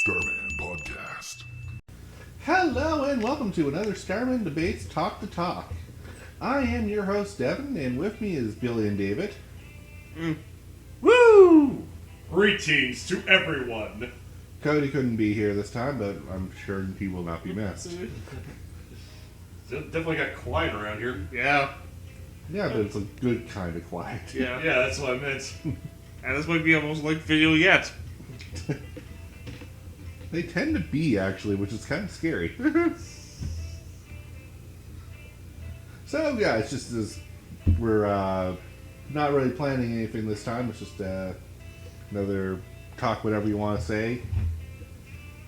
Starmen Podcast. Hello and welcome to another Starmen Debates Talk the Talk. I am your host Devin, and with me is Billy and David. Woo! Greetings to everyone. Cody couldn't be here this time, but I'm sure he will not be missed. Definitely got quiet around here. Yeah, Yeah, but it's a good kind of quiet. yeah. Yeah, that's what I meant. And this might be our most liked video yet. They tend to be, actually, which is kind of scary. So, yeah, it's just as we're not really planning anything this time. It's just another talk, whatever you want to say.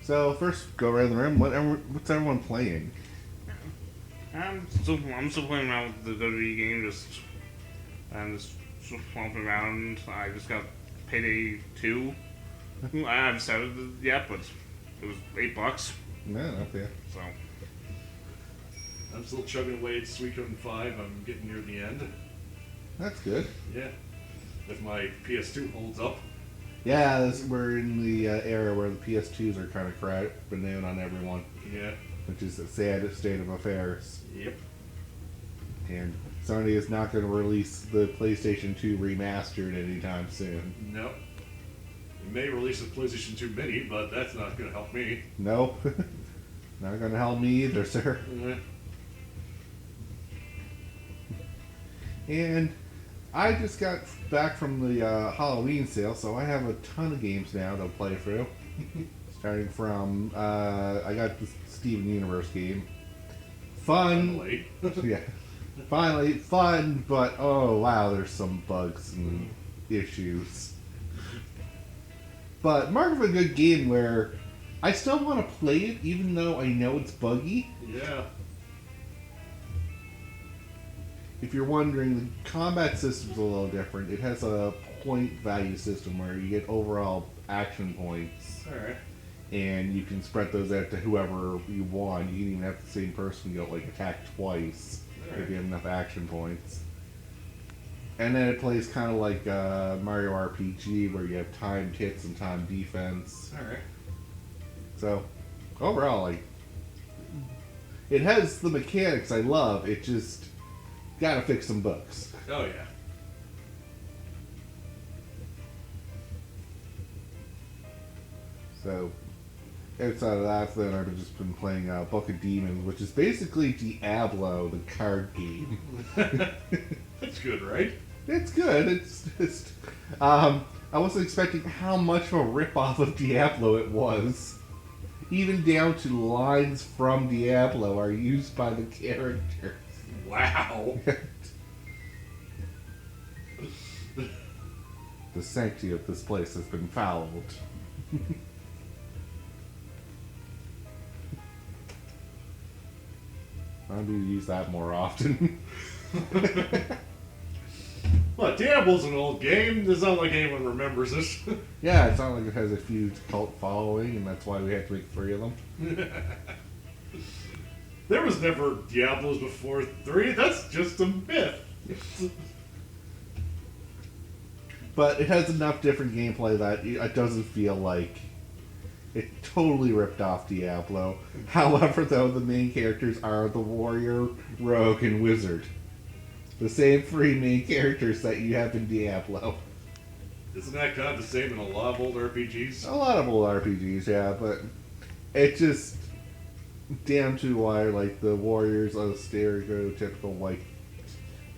So, first, go around the room. What's everyone playing? I'm still playing around with the WWE game, I'm just swamping around. I just got Payday 2. I haven't started it yet, but it was $8, No, not there. so. I'm still chugging away at Suikoden 5. I'm getting near the end. That's good. Yeah. If my PS2 holds up. Yeah, we're in the era where the PS2s are kind of crapping down on everyone, Yeah. which is a sad state of affairs. Yep. And Sony is not going to release the PlayStation 2 remastered anytime soon. No. It may release a PlayStation 2 Mini, but that's not going to help me. Nope. Not going to help me either, sir. And I just got back from the Halloween sale, so I have a ton of games now to play through. Starting from, I got the Steven Universe game. Fun. Late. Yeah. Finally, fun, but oh wow, there's some bugs and issues. But mark of a good game where I still want to play it even though I know it's buggy. Yeah. If you're wondering, the combat system's a little different. It has a point value system where you get overall action points, Alright. and you can spread those out to whoever you want. You can even have the same person go like attack twice if you have enough action points. And then it plays kind of like Mario RPG, where you have timed hits and timed defense. Alright. So overall, like, it has the mechanics I love. It just gotta fix some bugs. Oh, yeah. So, outside of that, then I've just been playing Book of Demons, which is basically Diablo, the card game. That's good, right? It's good. It's just, I wasn't expecting how much of a ripoff of Diablo it was. Even down to lines from Diablo are used by the characters. Wow. The sanctity of this place has been fouled. I need to use that more often. Well, Diablo's an old game. It's not like anyone remembers this. Yeah, it's not like it has a huge cult following, and that's why we had to make 3 of them. There was never Diablos before 3. That's just a myth. But it has enough different gameplay that it doesn't feel like it totally ripped off Diablo. However, though, the main characters are the warrior, rogue, and wizard. The same 3 main characters that you have in Diablo. Isn't that kind of the same in a lot of old RPGs? A lot of old RPGs, yeah, but it just down to why, like, the warriors are the stereotypical white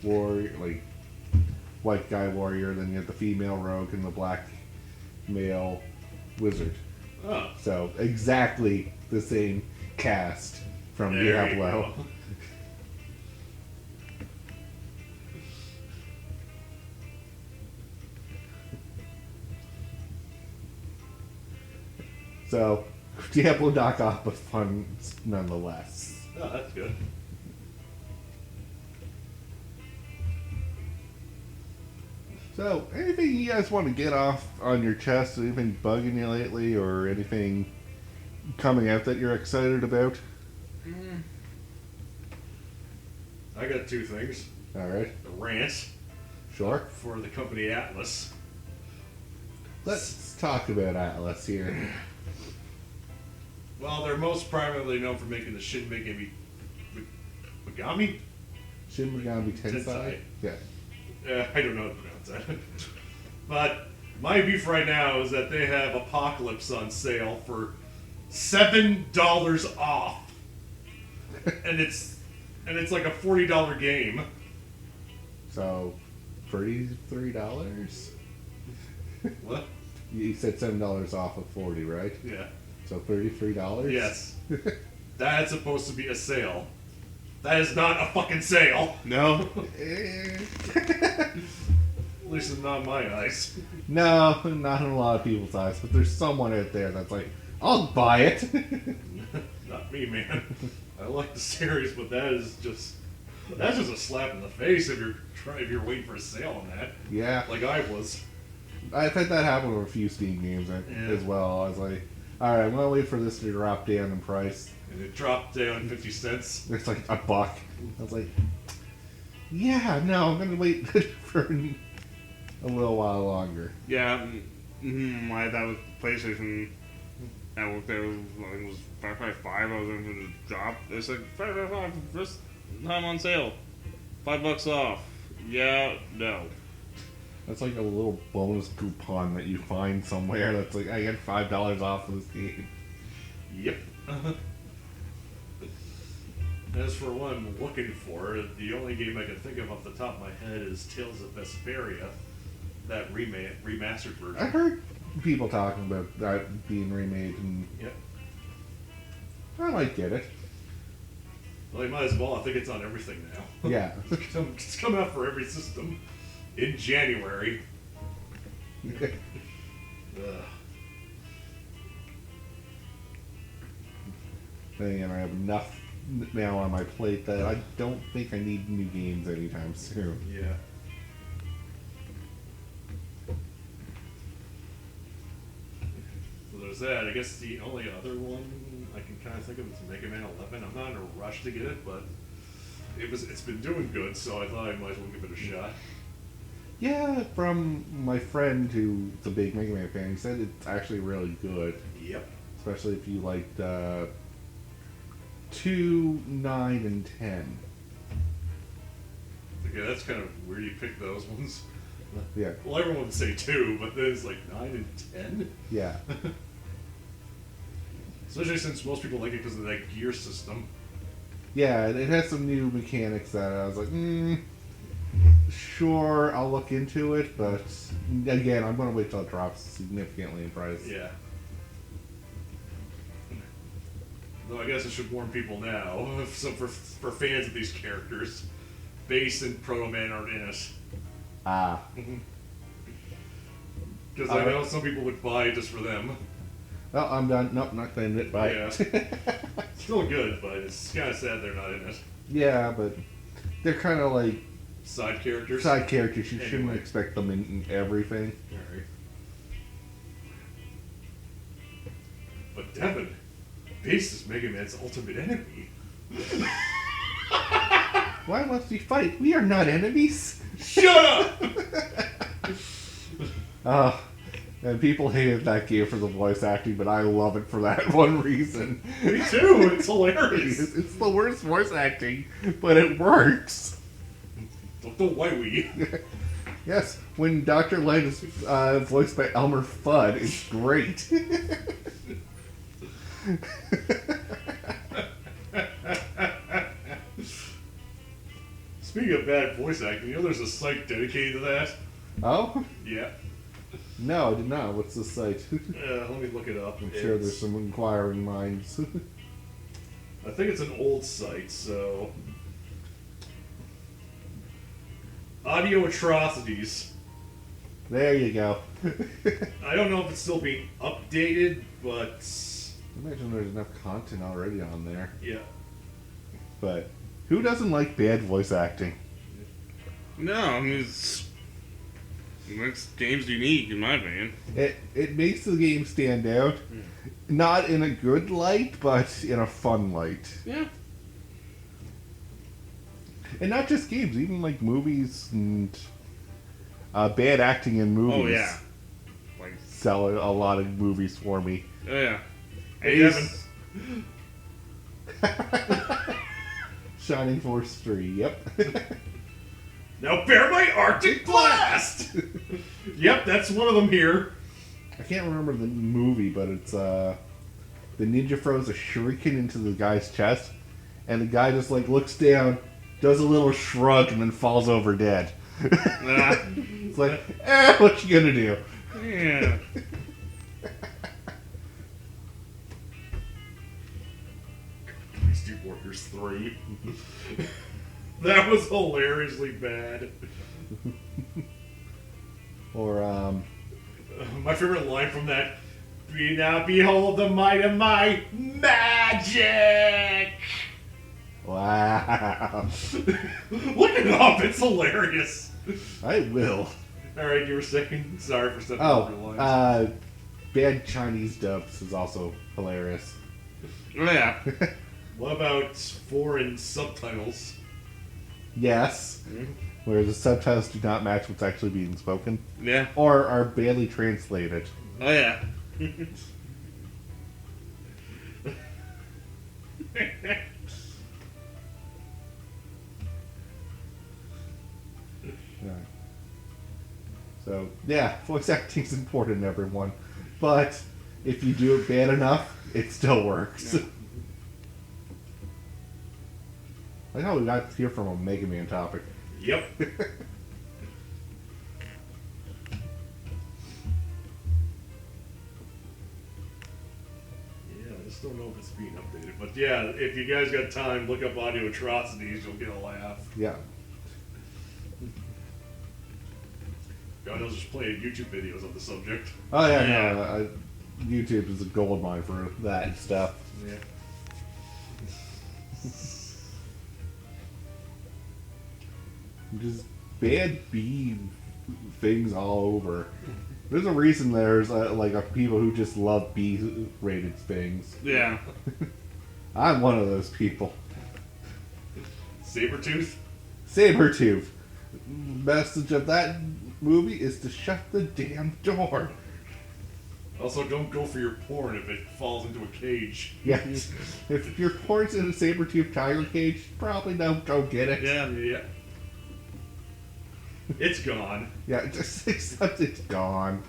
warrior, like, white guy warrior, then you have the female rogue and the black male wizard. Oh. So, exactly the same cast from There you Diablo. go. So, Diablo knockoff, but fun nonetheless. Oh, that's good. So, anything you guys want to get off on your chest? Anything bugging you lately, or anything coming out that you're excited about? I got 2 things. Alright, A rant sure. for the company Atlas. Let's talk about Atlas here. Well, they're most primarily known for making the Shin Megami? Shin Megami Tensei? Tensei. Yeah. I don't know how to pronounce that. But my beef right now is that they have Apocalypse on sale for $7 off. and it's like a $40 game. So, $33? What? You said $7 off of 40, right? Yeah. So $33? Yes. That's supposed to be a sale. That is not a fucking sale. No. At least not in my eyes. No, not in a lot of people's eyes, but there's someone out there that's like, I'll buy it. Not me, man. I like the series, but that's just a slap in the face if you're waiting for a sale on that. Yeah. Like I was. I've had that happen with a few Steam games as well. I was like, alright, I'm going to wait for this to drop down in price. And it dropped down 50 cents. It's like $1. I was like, yeah, no, I'm going to wait for a little while longer. Yeah, I had that with PlayStation. I worked there, it was Far Cry 5, I was in for the drop. It's like, Far Cry 5, first time on sale. $5 off. Yeah, no. That's like a little bonus coupon that you find somewhere that's like, I get $5 off of this game. Yep. As for what I'm looking for, the only game I can think of off the top of my head is Tales of Vesperia, that remastered version. I heard people talking about that being remade, and Yep. I might get it. Well, you might as well. I think it's on everything now. Yeah. It's coming out for every system in January. Ugh. And I have enough now on my plate that I don't think I need new games anytime soon. Yeah. So there's that. I guess the only other one I can kind of think of is Mega Man 11. I'm not in a rush to get it, but it's been doing good, so I thought I might as well give it a shot. Yeah, from my friend who's a big Mega Man fan, he said it's actually really good. Yep. Especially if you liked 2, 9, and 10. Okay, that's kind of weird you picked those ones. Yeah. Well, everyone would say 2, but then it's like 9 and 10? Yeah. Especially since most people like it because of that gear system. Yeah, it has some new mechanics that I was like, sure, I'll look into it, but again, I'm going to wait till it drops significantly in price. Yeah. Though I guess I should warn people now, so for fans of these characters, Bass and Proto Man aren't in it. Ah. Because I know some people would buy it just for them. Oh, I'm done. Nope, not going to buy it. Yeah. Still good, but it's kind of sad they're not in it. Yeah, but they're kind of like Side characters? side characters. You shouldn't Anyway. expect them in everything. Alright. But Devin, Bass is Mega Man's ultimate enemy. Why must we fight? We are not enemies. Shut up! And people hated that game for the voice acting, but I love it for that one reason. Me too, it's hilarious. It's the worst voice acting, but it works. Don't why we. Yes, when Dr. Light is voiced by Elmer Fudd, it's great. Speaking of bad voice acting, you know there's a site dedicated to that? Oh? Yeah. No, I did not. What's the site? Let me look it up. I'm sure there's some inquiring minds. I think it's an old site, so... Audio Atrocities. There you go. I don't know if it's still being updated, but... Imagine there's enough content already on there. Yeah. But who doesn't like bad voice acting? No, I mean, it makes games unique, in my opinion. It makes the game stand out. Not in a good light, but in a fun light. Yeah. And not just games, even like movies and bad acting in movies. Oh, yeah. Like, Sell a lot of movies for me. oh, yeah. Hey, Devin. Shining Force 3, yep. Now bear my Arctic Blast! Yep, that's one of them here. I can't remember the movie, but it's the ninja throws a shuriken into the guy's chest, and the guy just like looks down, does a little shrug, and then falls over dead. It's like, what you gonna do? Yeah. Beastie Warriors 3. That was hilariously bad. Or My favorite line from that, behold the might of my magic! wow. Look it up, it's hilarious. I will. Alright, you were saying? Sorry for stepping over your lines. Bad Chinese dubs is also hilarious. Oh, yeah. What about foreign subtitles? Yes. Where the subtitles do not match what's actually being spoken. Yeah. Or are badly translated. Oh, yeah. So, yeah, voice acting's important, everyone. But if you do it bad enough, it still works. Yeah. I know we got here from a Mega Man topic. Yep. I just don't know if it's being updated. But yeah, if you guys got time, look up Audio Atrocities, you'll get a laugh. Yeah. God knows there's plenty of YouTube videos on the subject. Oh, yeah, Yeah. no. YouTube is a gold mine for that stuff. Yeah. Just bad B things all over. There's a reason there's people who just love B-rated things. Yeah. I'm one of those people. Sabretooth? Sabretooth. Message of that movie is to shut the damn door. Also, don't go for your porn if it falls into a cage. Yes. If your porn's in a saber-toothed tiger cage, probably don't go get it. Yeah. Yeah. It's gone. Yeah, just accept it's gone.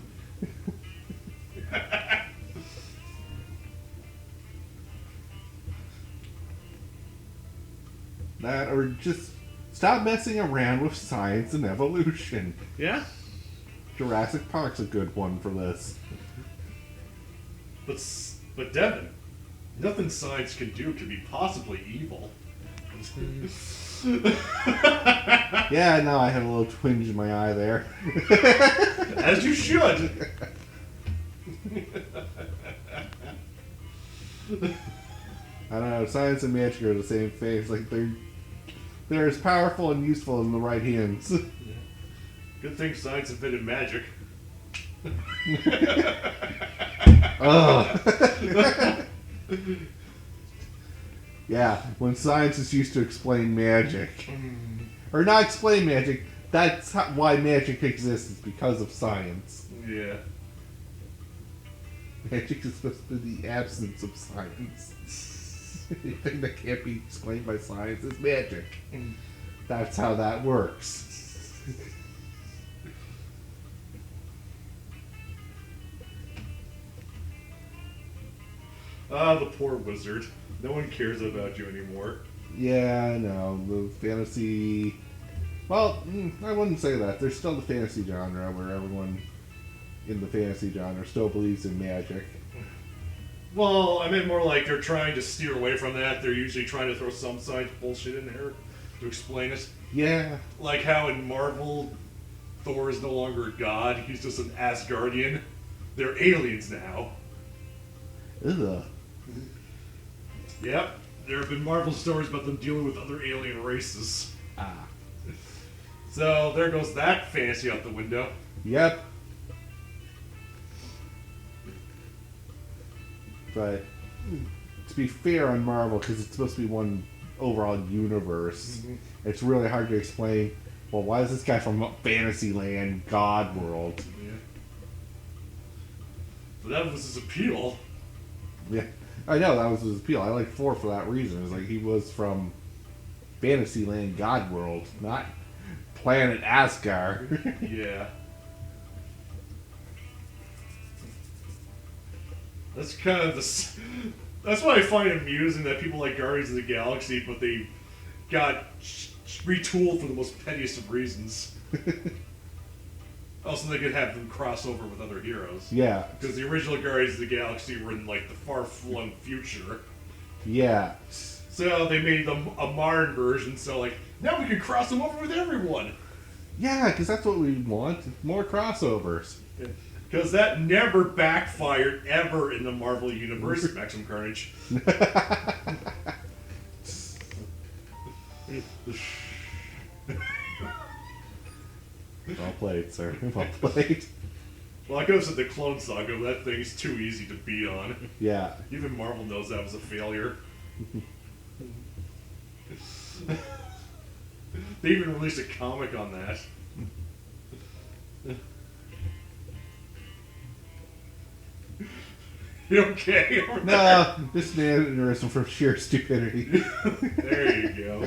That, or just stop messing around with science and evolution. Yeah. Jurassic Park's a good one for this. But Devin, nothing science can do can be possibly evil. Yeah, no, I had a little twinge in my eye there. As you should. I don't know, science and magic are the same thing. It's like they're as powerful and useful in the right hands. Good thing science invented magic. Ugh. Yeah, when science is used to explain magic. Or not explain magic, that's why magic exists, is because of science. Yeah. Magic is supposed to be the absence of science. Anything that can't be explained by science is magic. That's how that works. Ah, the poor wizard. No one cares about you anymore. Yeah, no, the fantasy... Well, I wouldn't say that. There's still the fantasy genre where everyone in the fantasy genre still believes in magic. Well, I meant more like they're trying to steer away from that. They're usually trying to throw some science bullshit in there to explain it. Yeah. Like how in Marvel, Thor is no longer a god. He's just an Asgardian. They're aliens now. Ugh. Yep. There have been Marvel stories about them dealing with other alien races. Ah. So there goes that fantasy out the window. Yep. But to be fair on Marvel, because it's supposed to be one overall universe, it's really hard to explain, well, why is this guy from Fantasyland, God World? Yeah. So that was his appeal. Yeah, I know that was his appeal. I like 4 for that reason. It's like he was from Fantasyland God World, not Planet Asgard. Yeah. That's kind of the. That's why I find it amusing that people like Guardians of the Galaxy, but they got retooled for the most pettiest of reasons. Also, they could have them cross over with other heroes. Yeah, Because the original Guardians of the Galaxy were in like the far-flung future. yeah, So they made them a modern version. So like now we can cross them over with everyone. yeah. Because that's what we want. More crossovers. Because that never backfired ever in the Marvel Universe, Maximum Carnage. Well played, sir. Well played. Well, I could have said the Clone Saga, but that thing's too easy to beat on. Yeah. Even Marvel knows that was a failure. They even released a comic on that. You okay? No, this mannerism from sheer stupidity. There you go.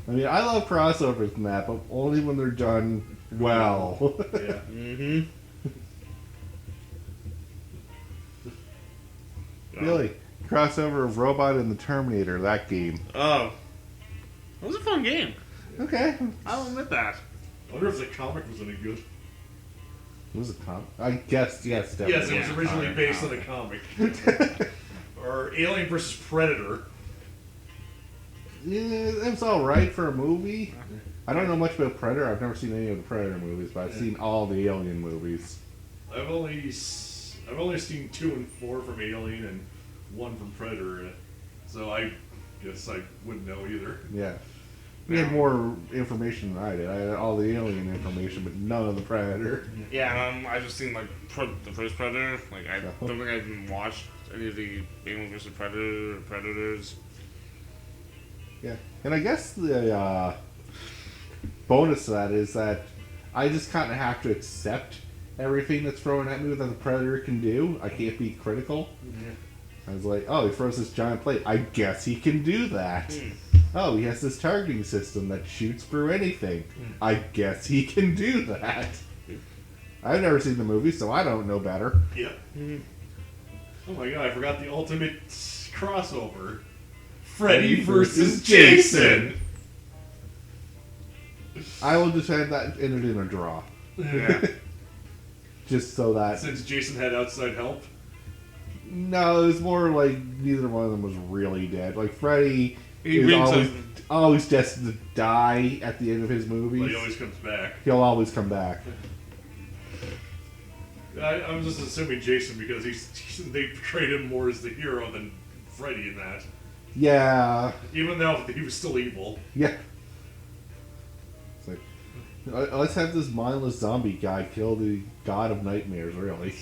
I mean, I love crossovers in that, but only when they're done well. Yeah. Mm-hmm. Really, crossover of Robot and the Terminator, that game. Oh. It was a fun game. Okay. I'll admit that. I wonder if the comic was any good. It was a comic. I guess, yes, definitely. Yes, it was Yeah, originally comic, based on a comic. Or Alien vs. Predator. Yeah, it was alright for a movie. I don't know much about Predator. I've never seen any of the Predator movies, but I've seen all the Alien movies. I've only seen 2 and 4 from Alien and 1 from Predator, so I guess I wouldn't know either. Yeah. We had more information than I did. I had all the Alien information, but none of the Predator. Yeah, I just seen like the first Predator. Like I don't think I even watched any of the Alien vs. Predator or Predators. Yeah. And I guess the bonus to that is that I just kind of have to accept everything that's thrown at me that the Predator can do. I can't be critical. I was like, oh, he throws this giant plate. I guess he can do that. Oh, he has this targeting system that shoots through anything. I guess he can do that. I've never seen the movie, so I don't know better. Yep. Oh my god, I forgot the ultimate crossover. Freddy versus Jason! I will just have that ended in a draw. Yeah. Just so that... Since Jason had outside help. No, it was more like neither one of them was really dead. Like, Freddy He is brings always destined to die at the end of his But movies. he always comes back. He'll always come back. I'm just assuming Jason because they portrayed him more as the hero than Freddy in that. Yeah. Even though he was still evil. Yeah. It's like, let's have this mindless zombie guy kill the god of nightmares, really.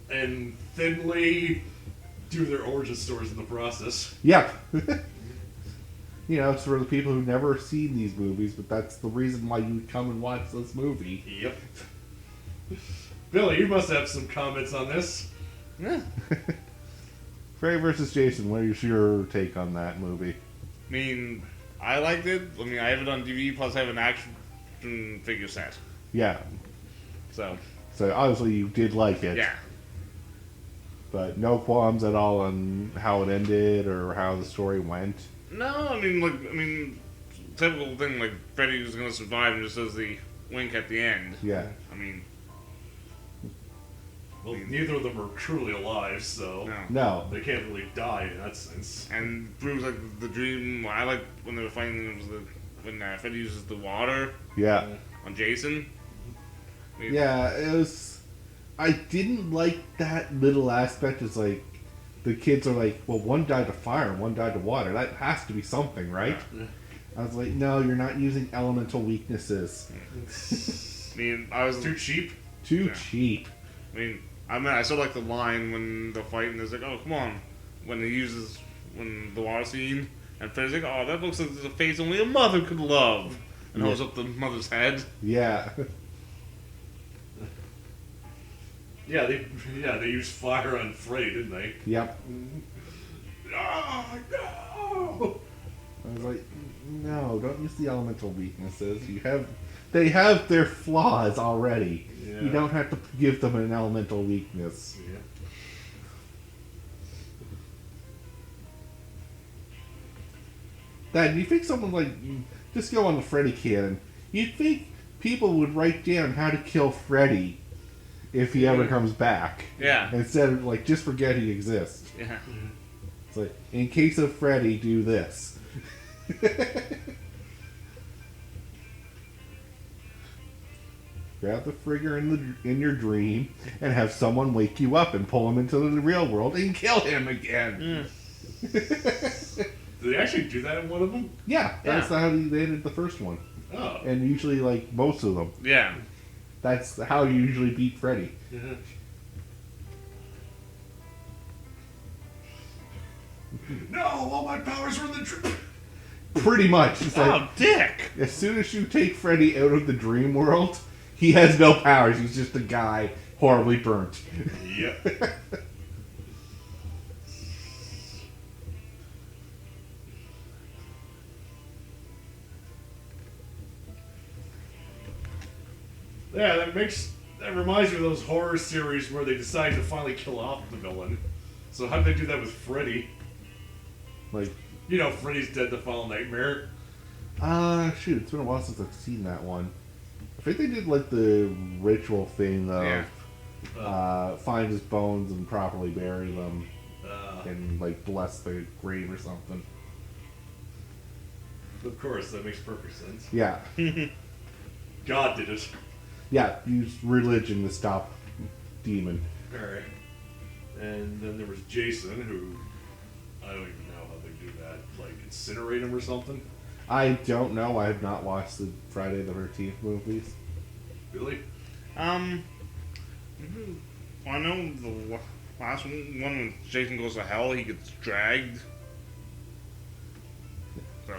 And thinly do their origin stories in the process. Yeah. You know, it's for the people who've never seen these movies, but that's the reason why you would come and watch this movie. Yep. Billy, you must have some comments on this. Yeah. Freddy vs. Jason, what is your take on that movie? I mean, I liked it. I mean, I have it on DVD, plus I have an action figure set. Yeah. So, obviously you did like it. yeah. But no qualms at all on how it ended or how the story went. No, I mean, typical thing, like, Freddy was gonna survive and just does the wink at the end. Yeah. I mean... Well, neither of them are truly alive, so No. they can't really die in that sense. And Bruce, like, the dream, I like when they were fighting, it was when Freddy uses the water Yeah. on Jason. I mean, Yeah, it was... I didn't like that little aspect. It's like, the kids are like, well, one died to fire and one died to water. That has to be something, right? Yeah. I was like, no, you're not using elemental weaknesses. I mean, I was... Too cheap? Too Yeah. cheap. I still like the line when they're fighting, there's like, oh, come on. When the water scene, and Freddy's like, oh, that looks like a face only a mother could love. And holds up the mother's head. Yeah. Yeah, they used fire on Freddy, didn't they? Yep. Oh, no! I was like, no, don't use the elemental weaknesses. They have their flaws already. Yeah. You don't have to give them an elemental weakness. Yeah. Dad, you think someone like, just go on the Freddy canon, you'd think people would write down how to kill Freddy if he ever comes back. Yeah. Instead of, like, just forget he exists. Yeah. It's like, in case of Freddy, do this. Grab the trigger in your dream and have someone wake you up and pull him into the real world and kill him again. Did they actually do that in one of them? Yeah, that's how they did the first one. Oh. And usually, like, most of them. Yeah. That's how you usually beat Freddy. Yeah. No, all my powers were in the dream. Pretty much. It's like, Dick! as soon as you take Freddy out of the dream world, he has no powers. He's just a guy horribly burnt. Yep. Yeah, that reminds me of those horror series where they decide to finally kill off the villain. So how did they do that with Freddy? Like, You know, Freddy's Dead: The Final Nightmare. shoot, it's been a while since I've seen that one. I think they did, like, the ritual thing of find his bones and properly bury them and, like, bless the grave or something. Of course, that makes perfect sense. Yeah. God did it. Yeah, use religion to stop demon. Alright. And then there was Jason, who I don't even know how they do that. Like, incinerate him or something? I don't know. I have not watched the Friday the 13th movies. Really? I know the last one when Jason goes to hell, he gets dragged. So,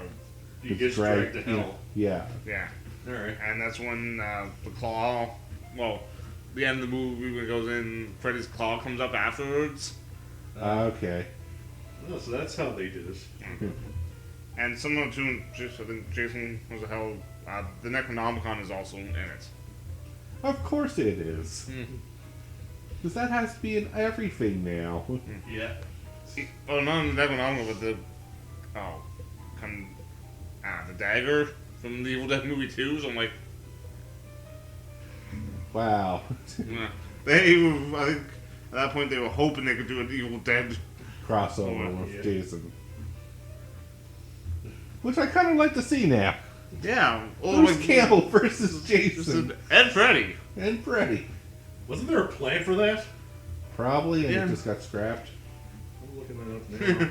He gets dragged to hell. Yeah. yeah. Alright. And that's when the claw, well, the end of the movie when it goes in, Freddy's claw comes up afterwards. Okay. Oh, so that's how they did it. And similar to, I think Jason was a hell, the Necronomicon is also in it. Of course it is. Because that has to be in everything now. Yeah. Oh, not the Necronomicon, but the, the dagger from the Evil Dead movie 2, so I'm like, Wow. I think at that point they were hoping they could do an Evil Dead. Crossover with Yeah. Jason. Which I kind of like to see now. Yeah. Bruce Campbell versus Jason. And Freddy. And Freddy. Wasn't there a plan for that? Probably, and Yeah. it just got scrapped. I'm looking that up now.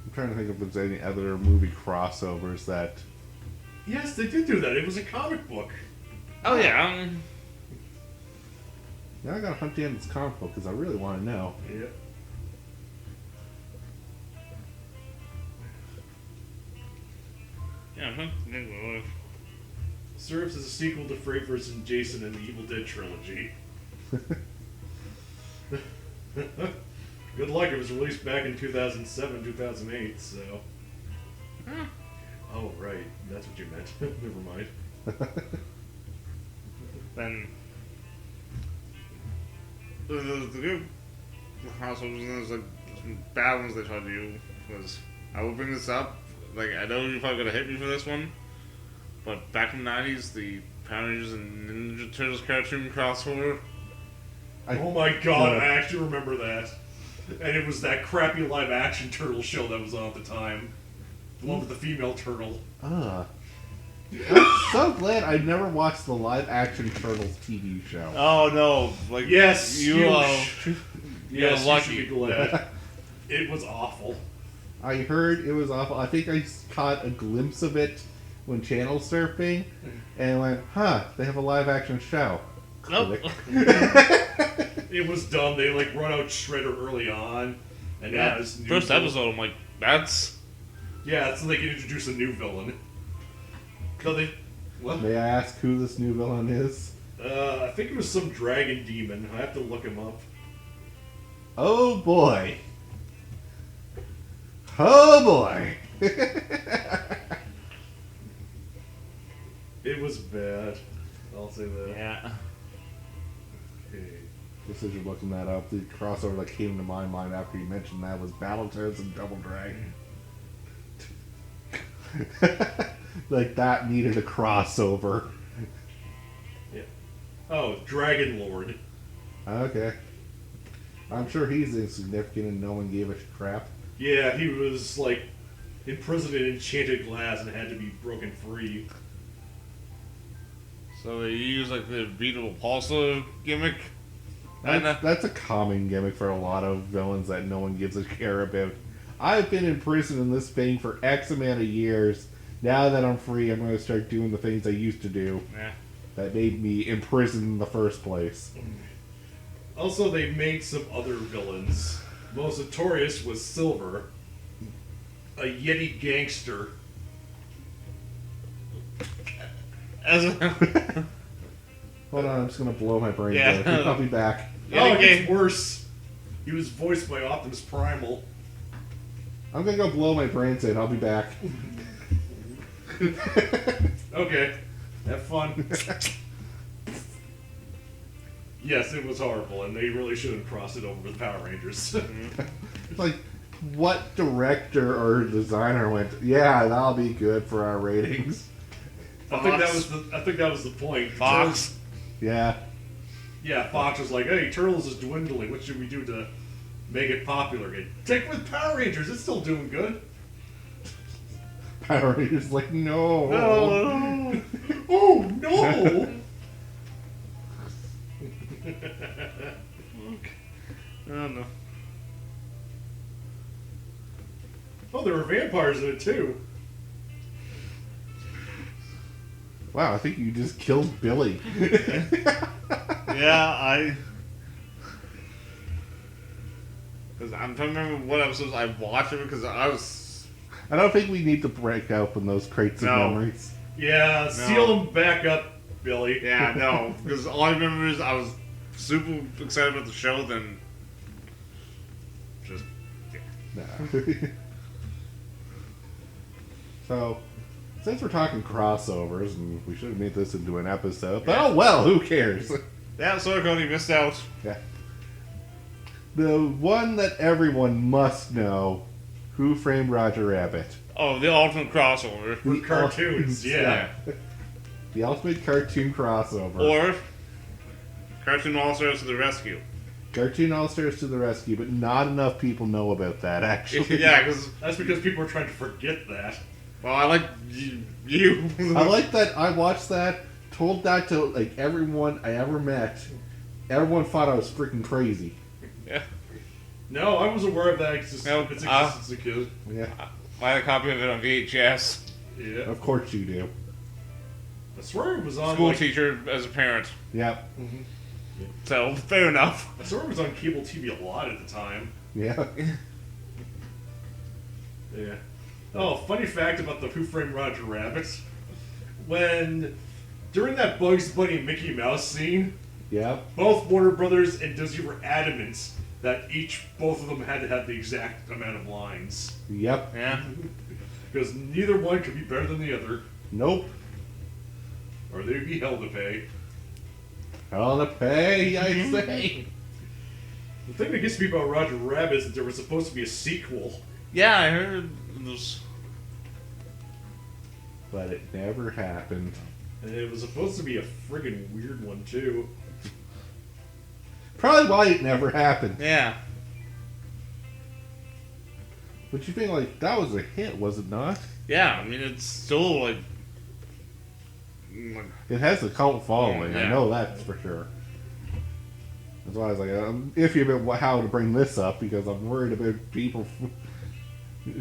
I'm trying to think if there's any other movie crossovers that... Yes, they did do that. It was a comic book. Oh yeah. Now I gotta hunt down this comic book because I really want to know. Yeah. Yeah. Serves as a sequel to Freddy vs. Jason and the Evil Dead trilogy. Good luck. It was released back in 2007, 2008, so... Oh, right. That's what you meant. Never mind. Then the good crossovers, there's like some bad ones they try to do. Was I will bring this up. Like I know you're probably gonna hit me for this one, but back in the '90s, the Power Rangers and Ninja Turtles cartoon crossover. Oh my god, I actually remember that. And it was that crappy live action turtle show that was on at the time. The one with the female turtle. I'm so glad I never watched the live action Turtles TV show. Oh no! Like Yes, you yes, you're you lucky. should be glad. It was awful. I heard it was awful. I think I caught a glimpse of it when channel surfing and went, huh, they have a live action show. Nope. Click. It was dumb. They like run out Shredder early on, and Yeah, this new first villain. episode, I'm like, that's Yeah, so they can introduce a new villain. No, they. What? May I ask who this new villain is? I think it was some dragon demon. I have to look him up. Oh boy. Oh boy. It was bad. I'll say that. Yeah. Okay. Just as you're looking that up, the crossover that came to my mind after you mentioned that was Battletoads and Double Dragon. Like that needed a crossover. Yeah. Oh, Dragon Lord. Okay. I'm sure he's insignificant and no one gave a crap. Yeah, he was like imprisoned in enchanted glass and had to be broken free. So they use like the beatable pulsar gimmick. That's a common gimmick for a lot of villains that no one gives a care about. I've been in prison in this thing for X amount of years. Now that I'm free, I'm going to start doing the things I used to do Yeah. that made me imprisoned in the first place. Also, they made some other villains. Most notorious was Silver, a Yeti gangster. As Hold on, I'm just going to blow my brains Yeah. out. I'll be back. Yeah, Oh, it okay. gets worse. He was voiced by Optimus Primal. I'm going to go blow my brains out. I'll be back. Okay, have fun. Yes, it was horrible, and they really should have crossed it over with Power Rangers. It's like, what director or designer went, yeah, that'll be good for our ratings? I think that was the point. Fox. Yeah. Yeah, Fox was like, "Hey, Turtles is dwindling. What should we do to make it popular again?" Take with Power Rangers. It's still doing good. Power Rangers like, no. No. Oh no! Oh no. Oh, there were vampires in it too. Wow, I think you just killed Billy. Yeah, because I'm trying to remember what episodes I watched it because I was. I don't think we need to break open those crates of No. memories. Yeah, seal them back up, Billy. Yeah, no, because all I remember is I was super excited about the show. Then just Nah. So, since we're talking crossovers, and we should have made this into an episode, but oh well, who cares? yeah, sorry, Cody, missed out. Yeah. The one that everyone must know, Who Framed Roger Rabbit? Oh, the ultimate crossover, For cartoons, yeah. The ultimate cartoon crossover. or Cartoon All Stars to the rescue. Cartoon All-Stars to the rescue, but not enough people know about that, actually. Yeah, because That's because people are trying to forget that. well, I like you. I like that I watched that, told that to like everyone I ever met. Everyone thought I was freaking crazy. Yeah, No, I was aware of that. Its No, existence as a kid. Yeah, I had a copy of it on VHS. Yeah. of course you do. I swear it was on School like, teacher as a parent, Yep. so fair enough. I swear it was on cable TV a lot at the time. Yeah. Yeah. Oh, funny fact about the Who Framed Roger Rabbit. When during that Bugs Bunny and Mickey Mouse scene, Yep. both Warner Brothers and Disney were adamant that both of them had to have the exact amount of lines. Yep. Yeah, Because neither one could be better than the other, Nope. or they'd be hell to pay. Hell to pay, I say. The thing that gets me about Roger Rabbit is that there was supposed to be a sequel. yeah, I heard this. But it never happened. And it was supposed to be a friggin' weird one, too. Probably why it never happened. Yeah, But you think like that was a hit, was it not? yeah. I mean, it's still like It has a cult following. I Yeah. know that for sure. That's why I was like, I'm iffy about how to bring this up because I'm worried about people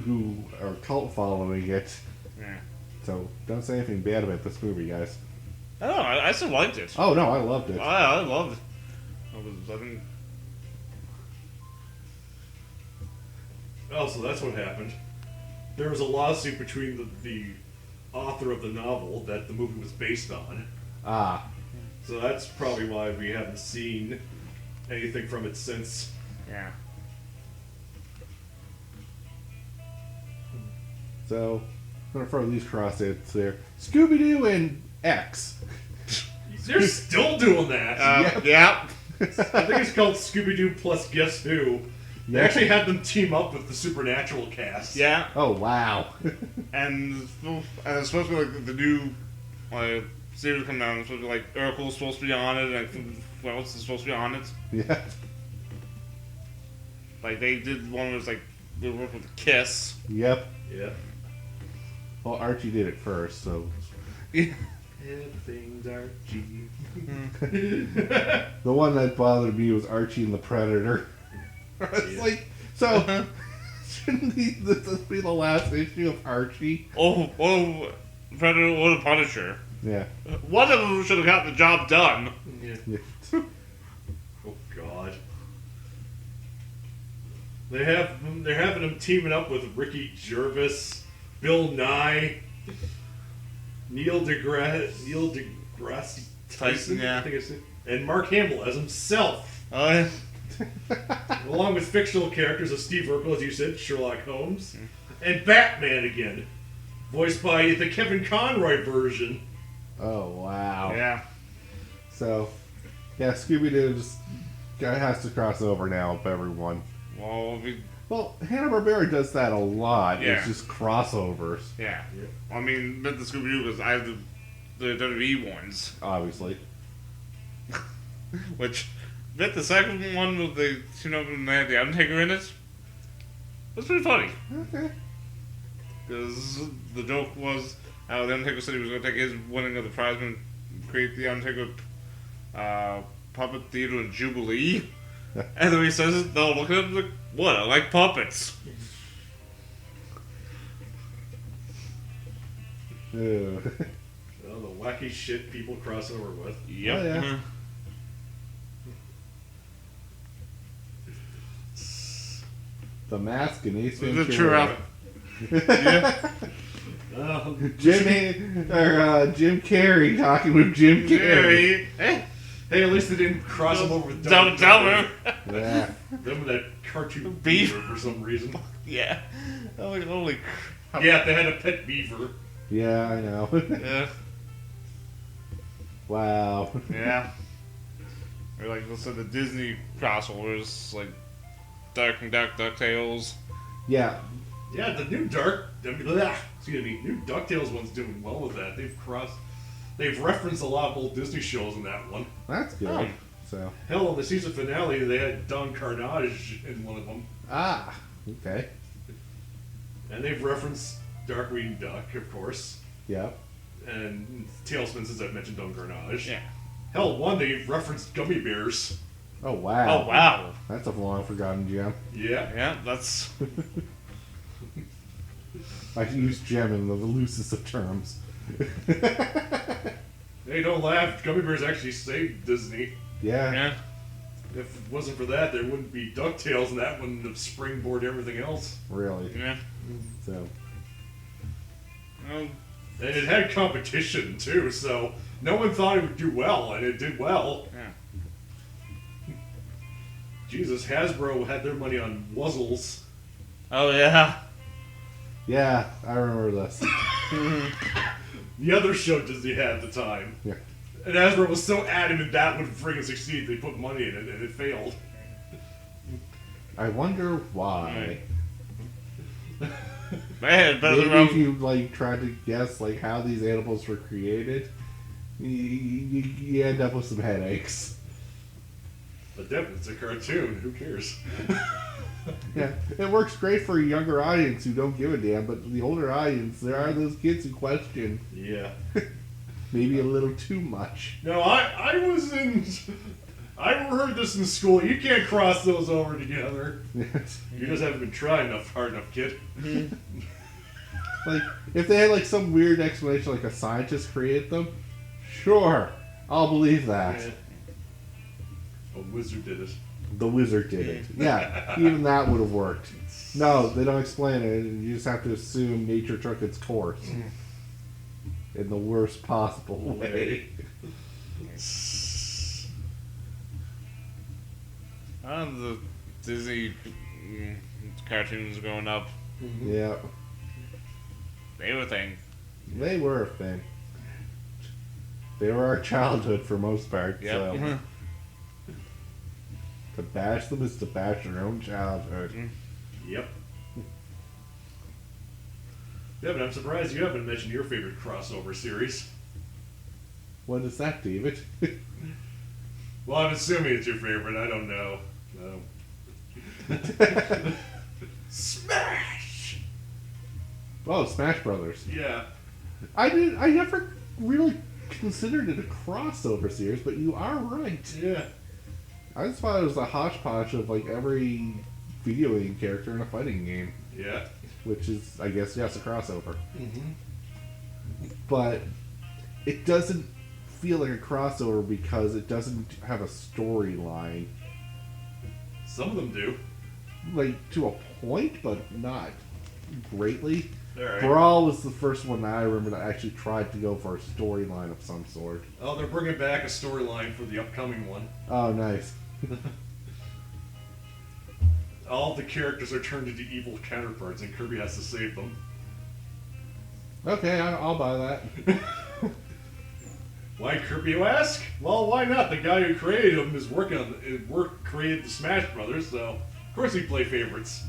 who are cult following it. yeah. So don't say anything bad about this movie, guys. I don't know. I still liked it. Oh no, I loved it. I loved it. I think. Oh, so that's what happened. There was a lawsuit between the author of the novel that the movie was based on. Ah, So that's probably why we haven't seen anything from it since. Yeah. so I'm gonna throw these cross-outs there. Scooby-Doo and X. They're still doing that. Yeah. I think it's called Scooby-Doo plus Guess Who. They Yeah. actually had them team up with the Supernatural cast. Yeah. Oh wow. And it's supposed to be like the new series coming out. It's supposed to be like Urkel's supposed to be on it, and I think what else is supposed to be on it? Yeah. Like they did one where it's like they worked with Kiss. Yep. Yeah. Well, Archie did it first, so Yeah. Everything's Archie. the one that bothered me was Archie and the Predator. It's Yeah. like, so shouldn't this be the last issue of Archie? Oh, Predator or the Punisher. Yeah. One of them should have got the job done. Yeah. Yeah. Oh God. They're having him teaming up with Ricky Gervais, Bill Nye, Neil deGrasse Tyson, Yeah. I think it's, and Mark Hamill as himself, Oh yeah. along with fictional characters of Steve Urkel, as you said, Sherlock Holmes, and Batman again, voiced by the Kevin Conroy version. Oh wow. Yeah. So, yeah, Scooby-Doo just has to cross over now with everyone. Well, Hanna-Barbera does that a lot. Yeah. It's just crossovers, yeah. I mean, meant the Scooby-Doo because I have the WWE ones, obviously. which meant the second one with the and they had the Undertaker in it. Was pretty funny Okay. because the joke was how the Undertaker said he was going to take his winning of the prize and create the Undertaker puppet theater in Jubilee. And then he says it, they'll look at him like, what? I like puppets. Ew. Oh, the wacky shit people cross over with. Yep. Oh, yeah. The Mask and Ace The Ventura. yeah. Oh, Jim Carrey talking with Jim Carrey. Hey, hey, at least they didn't cross him over with Dumb Dumber. Yeah. Them with that cartoon Beef. beaver for some reason. Yeah. Oh, like, holy crap. Yeah, they had a pet beaver. Yeah, I know. Yeah. Wow. Yeah. Or like, let's say the Disney crossovers, like Dark and DuckTales. Yeah. Yeah, the new new DuckTales one's doing well with that. They've referenced a lot of old Disney shows in that one. That's good. Oh. So. Hell, in the season finale, they had Don Carnage in one of them. Ah. Okay. And they've referenced Darkwing Duck, of course. Yep. And Tailspin, since I've mentioned Don Carnage. Yeah. Hell, one, they've referenced Gummy Bears. Oh wow. Oh, wow. That's a long forgotten gem. Yeah. Yeah, that's. I use gem in the loosest of terms. Hey, don't laugh. Gummy Bears actually saved Disney. Yeah. Yeah. If it wasn't for that, there wouldn't be DuckTales, and that wouldn't have springboarded everything else. Really. Yeah. So. And it had competition, too, so no one thought it would do well, and it did well. Yeah. Jesus, Hasbro had their money on Wuzzles. Oh, yeah. Yeah, I remember this. The other show Disney had at the time. Yeah. And Hasbro was so adamant that would friggin' succeed, they put money in it, and it failed. I wonder why. Man, better Maybe than if you like tried to guess like how these animals were created, you end up with some headaches. But definitely, it's a cartoon. Who cares? Yeah, it works great for a younger audience who don't give a damn, but the older audience, there are those kids who question Yeah. maybe a little too much. No, I was in. I heard this in school. You can't cross those over together. You just haven't been trying hard enough, kid. Like, if they had like some weird explanation, like a scientist created them, sure, I'll believe that. Yeah. A wizard did it. The wizard did it. Yeah, even that would have worked. No, they don't explain it. You just have to assume nature took its course. in the worst possible way. The Disney cartoons growing up, Yeah, they were a thing. they were a thing. They were our childhood for most part. Yep. So to bash them is to bash your own childhood. Yep. Yeah, but I'm surprised you haven't mentioned your favorite crossover series. What is that, David? Well, I'm assuming it's your favorite. I don't know. Smash! Oh, Smash Brothers. Yeah. I never really considered it a crossover series, but you are right. Yeah. I just thought it was a hodgepodge of like every video game character in a fighting game, Yeah. which is, I guess, yes, a crossover. Mm-hmm. But it doesn't feel like a crossover because it doesn't have a storyline. Some of them do. Like, to a point, but not greatly. Alright. Brawl was the first one that I remember that actually tried to go for a storyline of some sort. Oh, they're bringing back a storyline for the upcoming one. Oh, nice. All the characters are turned into evil counterparts, and Kirby has to save them. Okay, I'll buy that. Why Kirby, you ask? Well, why not? The guy who created him is created the Smash Brothers, so of course he'd play favorites.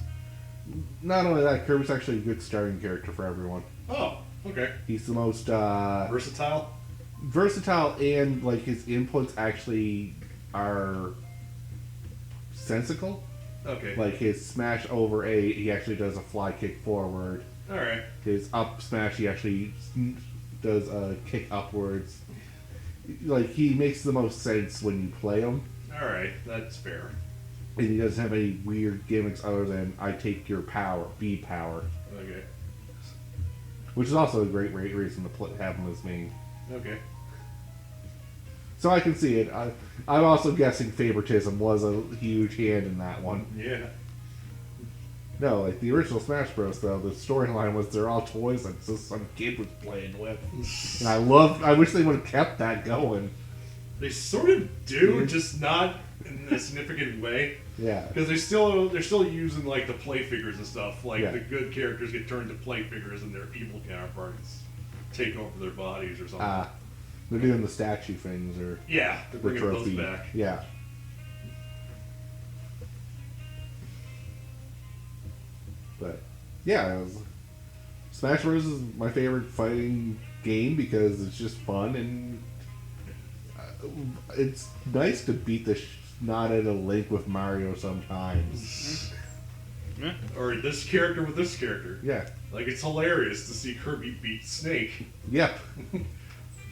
Not only that, Kirby's actually a good starting character for everyone. Oh, okay. He's the most Versatile? versatile, and like his inputs actually are sensical. Okay. Like his smash over A, he actually does a fly kick forward. Alright. His up smash, he actually does a kick upwards. Like, he makes the most sense when you play him. Alright, that's fair. And he doesn't have any weird gimmicks other than I take your power, B power. Okay. Which is also a great reason to have him as main. Okay. So I can see it. I'm also guessing favoritism was a huge hand in that one. Yeah. No, like the original Smash Bros. Though, the storyline was they're all toys that just some kid was playing with, and I wish they would have kept that going. They sort of do, just not in a significant way. Yeah. Because they're still using like the play figures and stuff. Like Yeah. the good characters get turned to play figures, and their evil counterparts take over their bodies or something. They're doing the statue things or Yeah, they're the bringing those trophy. back. Yeah. But yeah, Smash Bros. Is my favorite fighting game because it's just fun and it's nice to beat the snot out of Link with Mario sometimes. Yeah. Or this character with this character. Yeah. Like, it's hilarious to see Kirby beat Snake. Yep.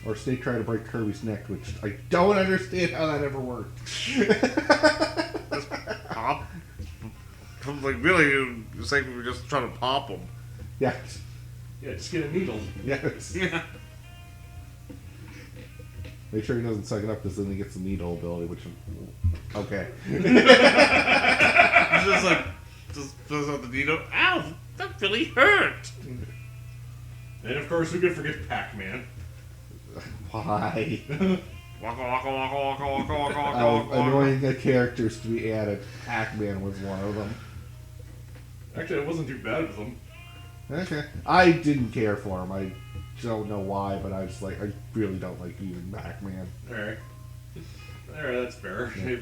Or Snake try to break Kirby's neck, which I don't understand how that ever worked. Pop? Like, really, it's like we were just trying to pop them. Yeah. Yeah, just get a needle. Yes. Yeah. Make sure he doesn't suck it up because then he gets the needle ability, which okay. It's just like, just fills out the needle. Ow! That really hurt! And of course, who could forget Pac-Man? Why? Waka waka waka waka waka waka waka Of waka. annoying characters to be added, Pac-Man was one of them. Actually, it wasn't too bad with them. Okay. I didn't care for him. I don't know why, but I really don't like using Pac-Man. Alright. Alright, that's fair. Yeah.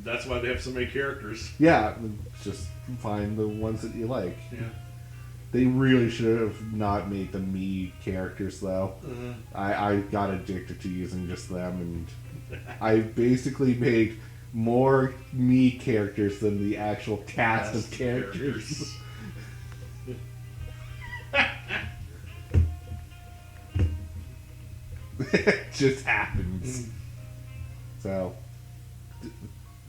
That's why they have so many characters. Yeah, just find the ones that you like. Yeah. They really should have not made the Mii characters, though. I got addicted to using just them, and I basically made more Mii characters than the actual cast of characters. It just happens. So,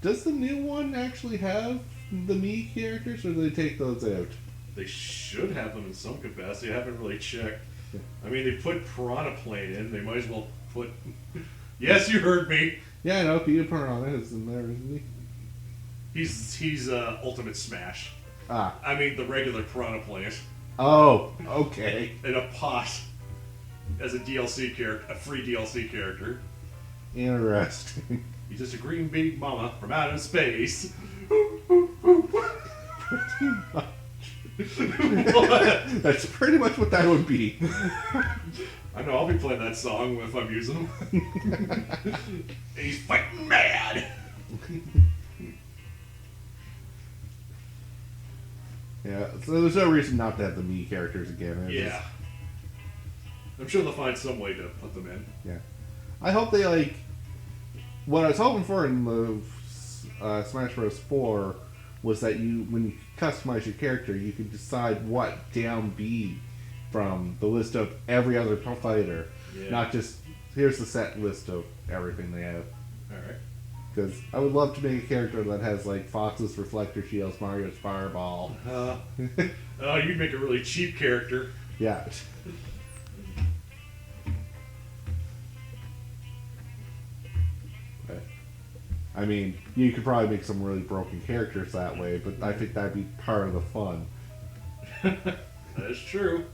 does the new one actually have the Mii characters, or do they take those out? They should have them in some capacity. I haven't really checked. Yeah. I mean, they put Piranha Plane in. They might as well put... Yes, you heard me. Yeah, no, Peter Piranha is in there, isn't he? He's Ultimate Smash. Ah. I mean, the regular Piranha Plane. Oh, okay. In a pot. as a DLC character, a free DLC character. Interesting. He's just a green big mama from outer space. Pretty much. What? That's pretty much what that would be. I know, I'll be playing that song if I'm using him. He's fighting mad! Yeah, so there's no reason not to have the Mii characters again. It's Yeah. I'm sure they'll find some way to put them in. Yeah. I hope they, like... What I was hoping for in the Smash Bros. 4 was that you, when you customize your character, you could decide what down B from the list of every other fighter. Yeah. Not just, here's the set list of everything they have. Alright. Because I would love to make a character that has, like, Fox's Reflector Shields, Mario's Fireball. Oh, you'd make a really cheap character. Yeah. But, I mean, you could probably make some really broken characters that way, but I think that'd be part of the fun. That is true.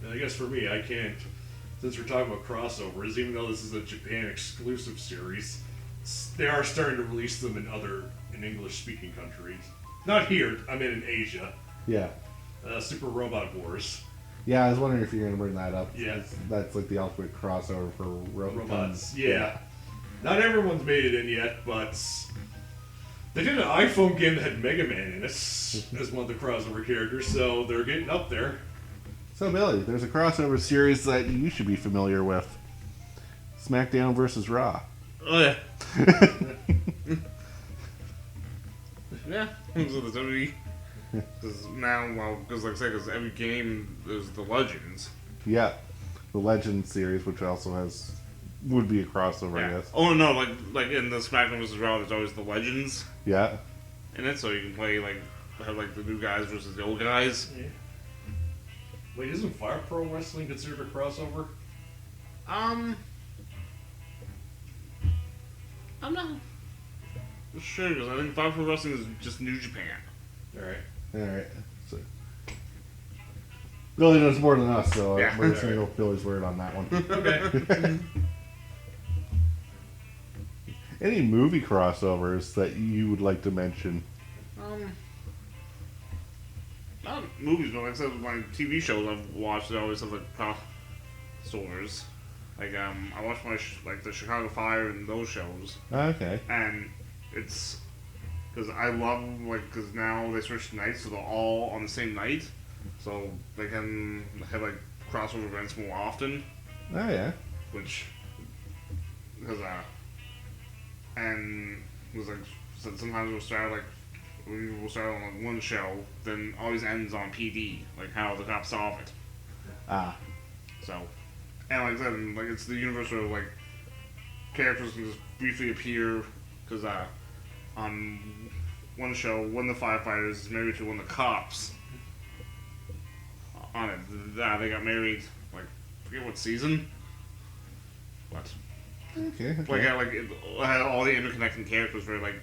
And I guess for me, I can't, since we're talking about crossovers, even though this is a Japan exclusive series, they are starting to release them in English-speaking countries. Not here, I mean in Asia. Yeah. Super Robot Wars. Yeah, I was wondering if you're going to bring that up. Yeah. That's like the ultimate crossover for Robots. Yeah. Not everyone's made it in yet, but they did an iPhone game that had Mega Man in it as one of the crossover characters, so they're getting up there. So, Billy, there's a crossover series that you should be familiar with. SmackDown vs. Raw. Oh yeah. Yeah. So the WWE. Because now, well, because like I said, because every game is the Legends. Yeah. The Legends series, which also would be a crossover, I guess. Oh no, like in the SmackDown vs. Raw, there's always the Legends Yeah. in it, so you can play have the new guys versus the old guys. Yeah. Wait, isn't Fire Pro Wrestling considered a crossover? I'm not sure because I think Fire Pro Wrestling is just New Japan. Alright. Alright. So, Billy knows more than us, so Yeah. we're just going to go with Billy's word on that one. Okay. Any movie crossovers that you would like to mention? Not movies, but like I said, my TV shows I've watched, they always have crossovers. Like I watched the Chicago Fire and those shows, Okay. and it's because I love because now they switched nights, so they're all on the same night, so they can have crossover events more often. Oh, yeah. Which because and it was so sometimes we'll start on one show, then always ends on PD, like how the cops solve it. Ah. So, and like I said, it's the universe where characters can just briefly appear because on one show, one of the firefighters is married to one of the cops. On it, they got married. I forget what season, but Okay. all the interconnecting characters where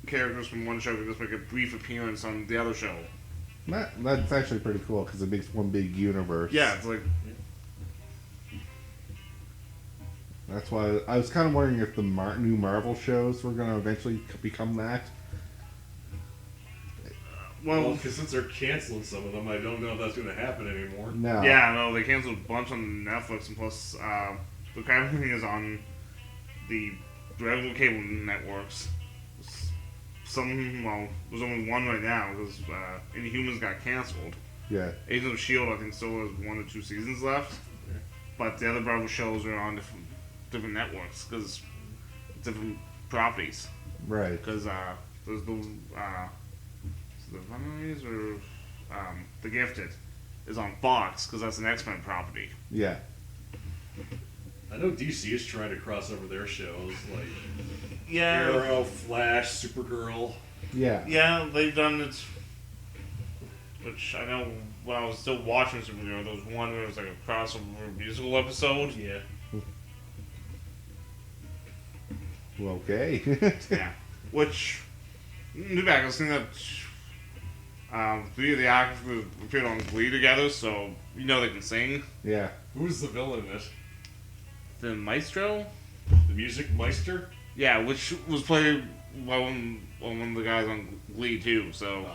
characters from one show can just make a brief appearance on the other show. That's actually pretty cool because it makes one big universe. Yeah, it's That's why I was kind of wondering if the new Marvel shows were going to eventually become that. well, Because since they're canceling some of them, I don't know if that's going to happen anymore. No. yeah, no, they canceled a bunch on Netflix, and plus, the kind of thing is on the regular cable networks. There's only one right now because Inhumans got canceled. Yeah. Agents of S.H.I.E.L.D. I think still has 1 or 2 seasons left, but the other Marvel shows are on different networks because different properties. Right. Because there's the Runaways or The Gifted is on Fox because that's an X-Men property. Yeah. I know DC is trying to cross over their shows, like Yeah, Arrow, Flash, Supergirl. Yeah. yeah, they've done it. Which I know when I was still watching Supergirl, there was one where it was a crossover musical episode. Yeah. Well, okay. Yeah. Which, new back, I've seen that three of the actors appeared on Glee together, so you know they can sing. Yeah. Who's the villain in it? The Maestro? The music Meister? Yeah, which was played by one of the guys on Glee too, so.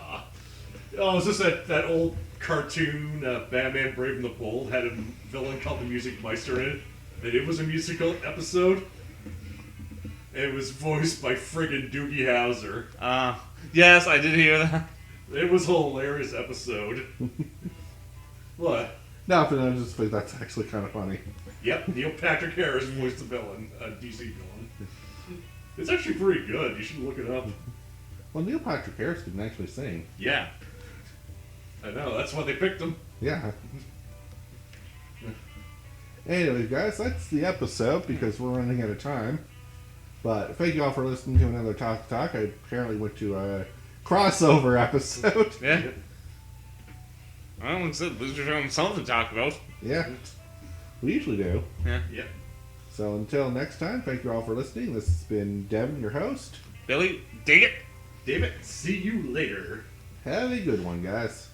Oh, is this that old cartoon, Batman Brave and the Bold, had a villain called the Music Meister in it? And it was a musical episode? And it was voiced by friggin' Doogie Howser. Yes, I did hear that. It was a hilarious episode. What? No, but I just think that's actually kind of funny. Yep, Neil Patrick Harris voiced the villain, a DC villain. It's actually pretty good. You should look it up. Well, Neil Patrick Harris can actually sing. Yeah. I know, that's why they picked him. Yeah. Anyway, guys, that's the episode because we're running out of time. But thank you all for listening to another Talk. I apparently went to a crossover episode. Yeah. Well, like I said, at least we're having something to talk about. Yeah. We usually do. Yeah. Yep. So until next time, thank you all for listening. This has been Devin, your host. Billy, dig it! David, see you later. Have a good one, guys.